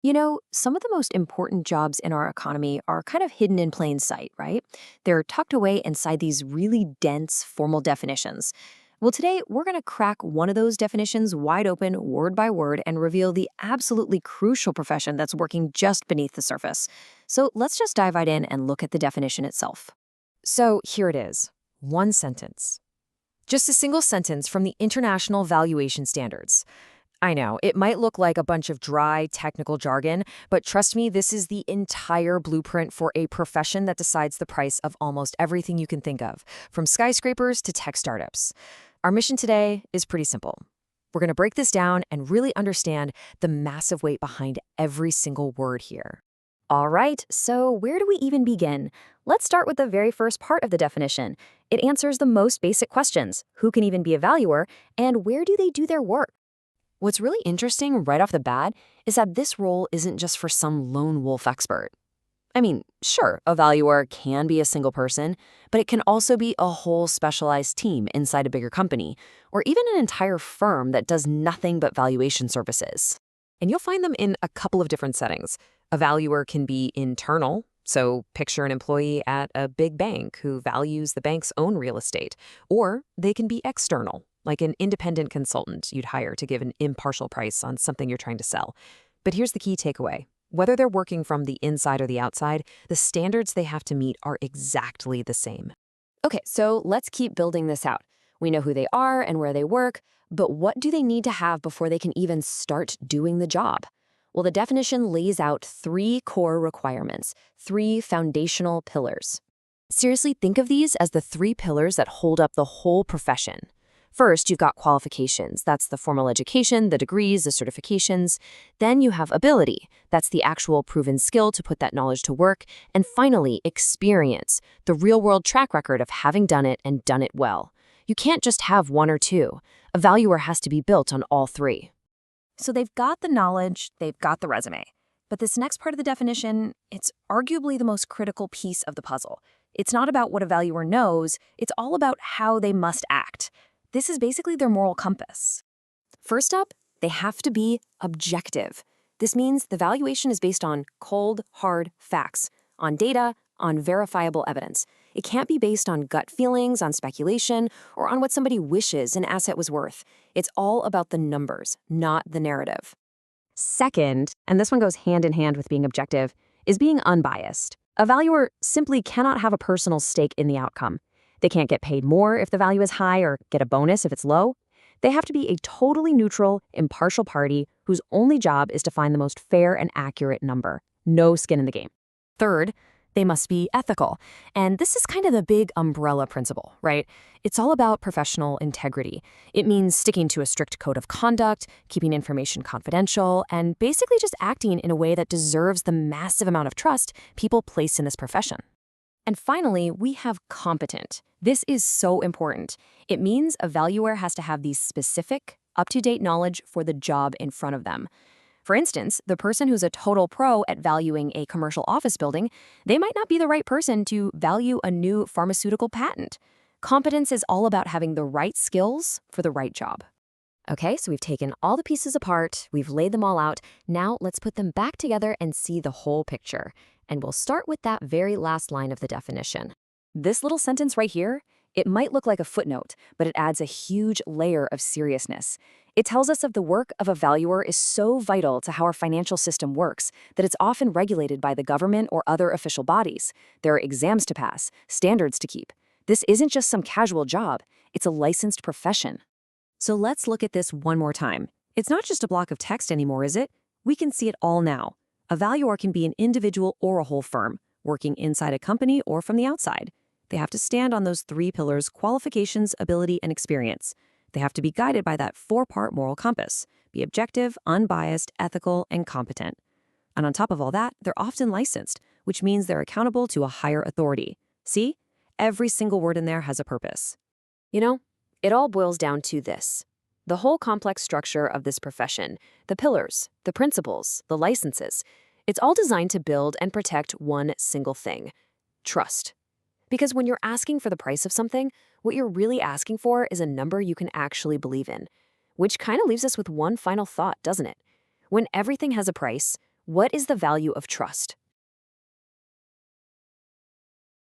Some of the most important jobs in our economy are kind of hidden in plain sight, right? They're tucked away inside these really dense formal definitions. Well, today we're going to crack one of those definitions wide open, word by word, and reveal the absolutely crucial profession that's working just beneath the surface. So let's just dive right in and look at the definition itself. So here it is, one sentence. Just a single sentence from the International Valuation Standards. I know, it might look like a bunch of dry, technical jargon, but trust me, this is the entire blueprint for a profession that decides the price of almost everything you can think of, from skyscrapers to tech startups. Our mission today is pretty simple. We're going to break this down and really understand the massive weight behind every single word here. All right, so where do we even begin? Let's start with the very first part of the definition. It answers the most basic questions. Who can even be a valuer, and where do they do their work? What's really interesting right off the bat is that this role isn't just for some lone wolf expert. I mean, sure, a valuer can be a single person, but it can also be a whole specialized team inside a bigger company, or even an entire firm that does nothing but valuation services. And you'll find them in a couple of different settings. A valuer can be internal, so picture an employee at a big bank who values the bank's own real estate, or they can be external, like an independent consultant you'd hire to give an impartial price on something you're trying to sell. But here's the key takeaway. Whether they're working from the inside or the outside, the standards they have to meet are exactly the same. Okay, so let's keep building this out. We know who they are and where they work, but what do they need to have before they can even start doing the job? Well, the definition lays out three core requirements, three foundational pillars. Seriously, think of these as the three pillars that hold up the whole profession. First, you've got qualifications. That's the formal education, the degrees, the certifications. Then you have ability. That's the actual proven skill to put that knowledge to work. And finally, experience, the real-world track record of having done it and done it well. You can't just have one or two. A valuer has to be built on all three. So they've got the knowledge, they've got the resume. But this next part of the definition, it's arguably the most critical piece of the puzzle. It's not about what a valuer knows, it's all about how they must act. This is basically their moral compass. First up, they have to be objective. This means the valuation is based on cold, hard facts, on data, on verifiable evidence. It can't be based on gut feelings, on speculation, or on what somebody wishes an asset was worth. It's all about the numbers, not the narrative. Second, and this one goes hand in hand with being objective, is being unbiased. A valuer simply cannot have a personal stake in the outcome. They can't get paid more if the value is high or get a bonus if it's low. They have to be a totally neutral, impartial party whose only job is to find the most fair and accurate number. No skin in the game. Third, they must be ethical. And this is kind of the big umbrella principle, right? It's all about professional integrity. It means sticking to a strict code of conduct, keeping information confidential, and basically just acting in a way that deserves the massive amount of trust people place in this profession. And finally, we have competent. This is so important. It means a valuer has to have the specific, up-to-date knowledge for the job in front of them. For instance, the person who's a total pro at valuing a commercial office building, they might not be the right person to value a new pharmaceutical patent. Competence is all about having the right skills for the right job. Okay, so we've taken all the pieces apart, we've laid them all out. Now let's put them back together and see the whole picture. And we'll start with that very last line of the definition. This little sentence right here, it might look like a footnote, but it adds a huge layer of seriousness. It tells us that the work of a valuer is so vital to how our financial system works that it's often regulated by the government or other official bodies. There are exams to pass, standards to keep. This isn't just some casual job, it's a licensed profession. So let's look at this one more time. It's not just a block of text anymore, is it? We can see it all now. A valuer can be an individual or a whole firm, working inside a company or from the outside. They have to stand on those three pillars: qualifications, ability, and experience. They have to be guided by that four-part moral compass: be objective, unbiased, ethical, and competent. And on top of all that, they're often licensed, which means they're accountable to a higher authority. See? Every single word in there has a purpose. It all boils down to this. The whole complex structure of this profession, the pillars, the principles, the licenses, it's all designed to build and protect one single thing: trust. Because when you're asking for the price of something, what you're really asking for is a number you can actually believe in. Which kind of leaves us with one final thought, doesn't it? When everything has a price, What is the value of trust?